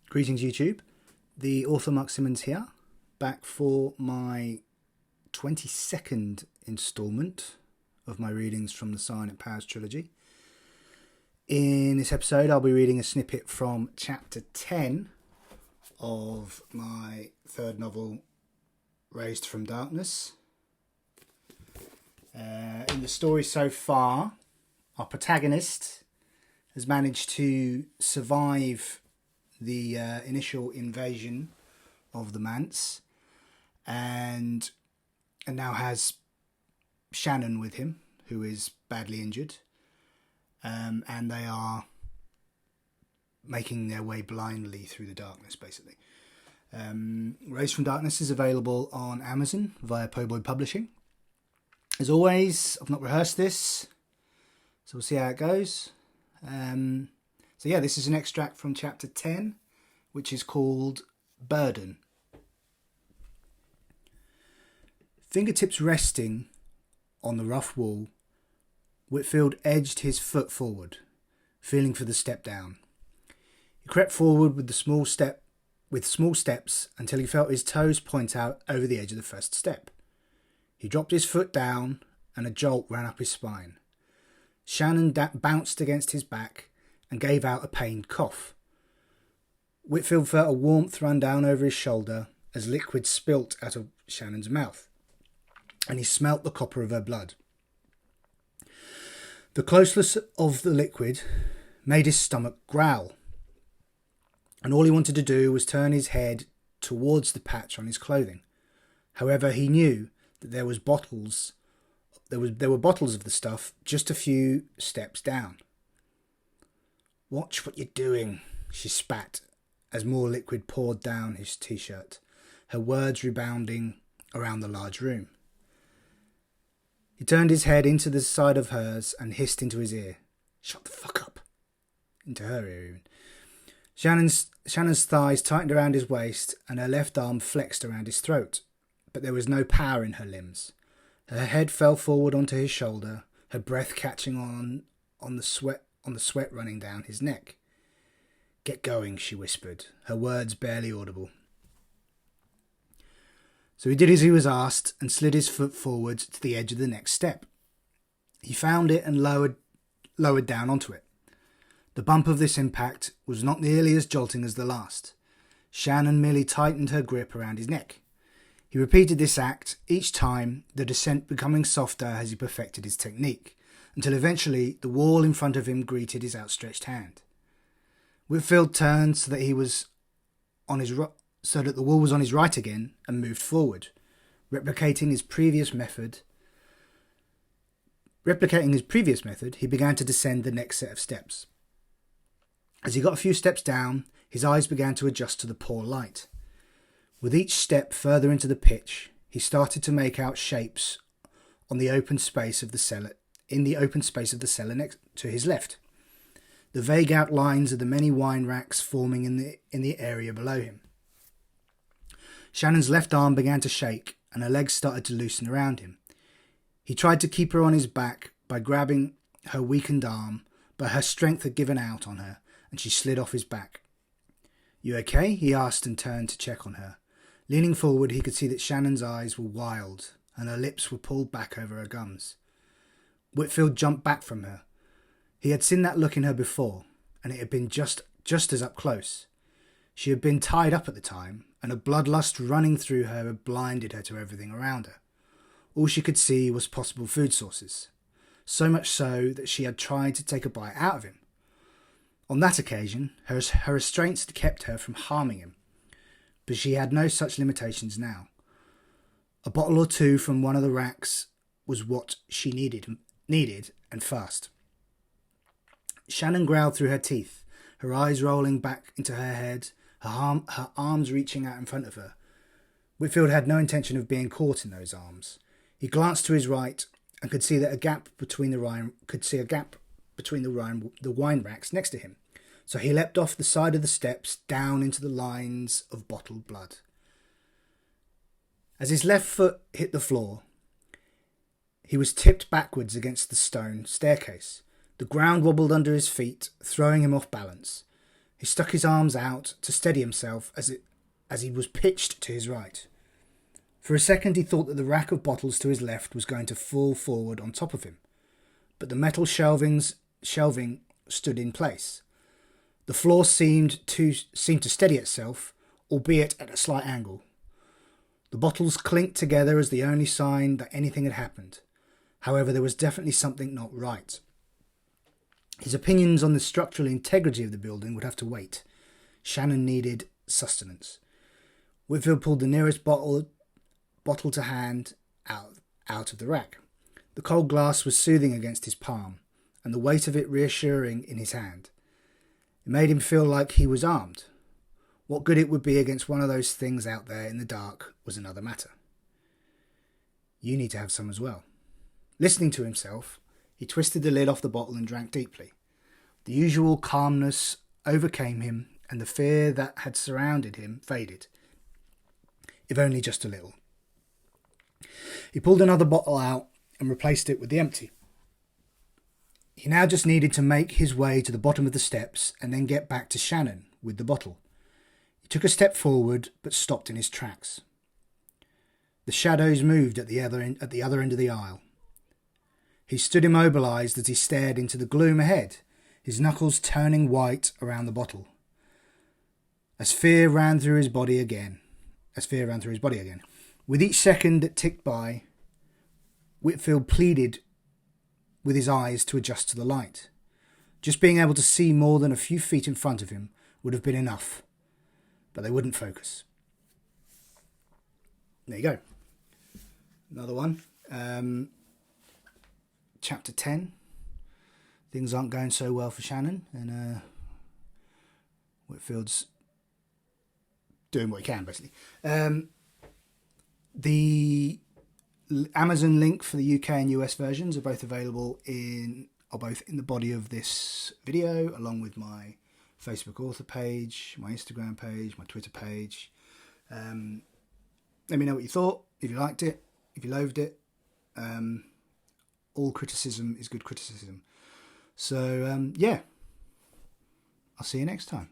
Greetings YouTube, the author Mark Simmons here, back for my 22nd instalment of my readings from the Psionic Powers Trilogy. In this episode I'll be reading a snippet from chapter 10 of my third novel, Raised from Darkness. In the story so far, our protagonist has managed to survive the initial invasion of the Manse and now has Shannon with him, who is badly injured, and they are making their way blindly through the darkness, basically. Raised from Darkness is available on Amazon via Poe Boy Publishing. As always, I've not rehearsed this, so we'll see how it goes. So yeah, this is an extract from chapter 10, which is called Burden. Fingertips resting on the rough wall, Whitfield edged his foot forward, feeling for the step down. He crept forward with small steps until he felt his toes point out over the edge of the first step. He dropped his foot down and a jolt ran up his spine. Shannon bounced against his back and gave out a pained cough. Whitfield felt a warmth run down over his shoulder as liquid spilt out of Shannon's mouth, and he smelt the copper of her blood. The closeness of the liquid made his stomach growl, and all he wanted to do was turn his head towards the patch on his clothing. However, he knew that there were bottles of the stuff just a few steps down. "Watch what you're doing," she spat as more liquid poured down his t-shirt, her words rebounding around the large room. He turned his head into the side of hers and hissed into his ear, "Shut the fuck up." Into her ear even. Shannon's thighs tightened around his waist and her left arm flexed around his throat, but there was no power in her limbs. Her head fell forward onto his shoulder, her breath catching on the sweat running down his neck. "Get going," she whispered, her words barely audible. So he did as he was asked and slid his foot forward to the edge of the next step. He found it and lowered down onto it. The bump of this impact was not nearly as jolting as the last. Shannon merely tightened her grip around his neck. He repeated this act each time, the descent becoming softer as he perfected his technique, until eventually the wall in front of him greeted his outstretched hand. Whitfield turned so that the wall was on his right again and moved forward, replicating his previous method. He began to descend the next set of steps. As he got a few steps down, his eyes began to adjust to the poor light. With each step further into the pitch, he started to make out shapes on the open space of the cellar, next to his left. The vague outlines of the many wine racks forming in the area below him. Shannon's left arm began to shake and her legs started to loosen around him. He tried to keep her on his back by grabbing her weakened arm, but her strength had given out on her and she slid off his back. "You okay?" he asked and turned to check on her. Leaning forward, he could see that Shannon's eyes were wild and her lips were pulled back over her gums. Whitfield jumped back from her. He had seen that look in her before, and it had been just as up close. She had been tied up at the time, and a bloodlust running through her had blinded her to everything around her. All she could see was possible food sources, so much so that she had tried to take a bite out of him. On that occasion, her restraints had kept her from harming him, but she had no such limitations now. A bottle or two from one of the racks was what she needed and fast. Shannon growled through her teeth, her eyes rolling back into her head, her arms reaching out in front of her. Whitfield had no intention of being caught in those arms. He glanced to his right and could see a gap between the wine racks next to him. So he leapt off the side of the steps down into the lines of bottled blood. As his left foot hit the floor, he was tipped backwards against the stone staircase. The ground wobbled under his feet, throwing him off balance. He stuck his arms out to steady himself as he was pitched to his right. For a second he thought that the rack of bottles to his left was going to fall forward on top of him, but the metal shelving stood in place. The floor seemed to steady itself, albeit at a slight angle. The bottles clinked together as the only sign that anything had happened. However, there was definitely something not right. His opinions on the structural integrity of the building would have to wait. Shannon needed sustenance. Whitfield pulled the nearest bottle to hand out of the rack. The cold glass was soothing against his palm, and the weight of it reassuring in his hand. It made him feel like he was armed. What good it would be against one of those things out there in the dark was another matter. You need to have some as well. Listening to himself, he twisted the lid off the bottle and drank deeply. The usual calmness overcame him, and the fear that had surrounded him faded, if only just a little. He pulled another bottle out and replaced it with the empty. He now just needed to make his way to the bottom of the steps and then get back to Shannon with the bottle. He took a step forward but stopped in his tracks. The shadows moved at the other end of the aisle. He stood immobilized as he stared into the gloom ahead, his knuckles turning white around the bottle. As fear ran through his body again. With each second that ticked by, Whitfield pleaded with his eyes to adjust to the light. Just being able to see more than a few feet in front of him would have been enough, but they wouldn't focus. There you go. Another one. Chapter 10. Things aren't going so well for Shannon, and Whitfield's doing what he can, basically. The Amazon link for the UK and US versions are both available in the body of this video, along with my Facebook author page, my Instagram page, my Twitter page. Let me know what you thought, if you liked it, if you loathed it. All criticism is good criticism. So, yeah. I'll see you next time.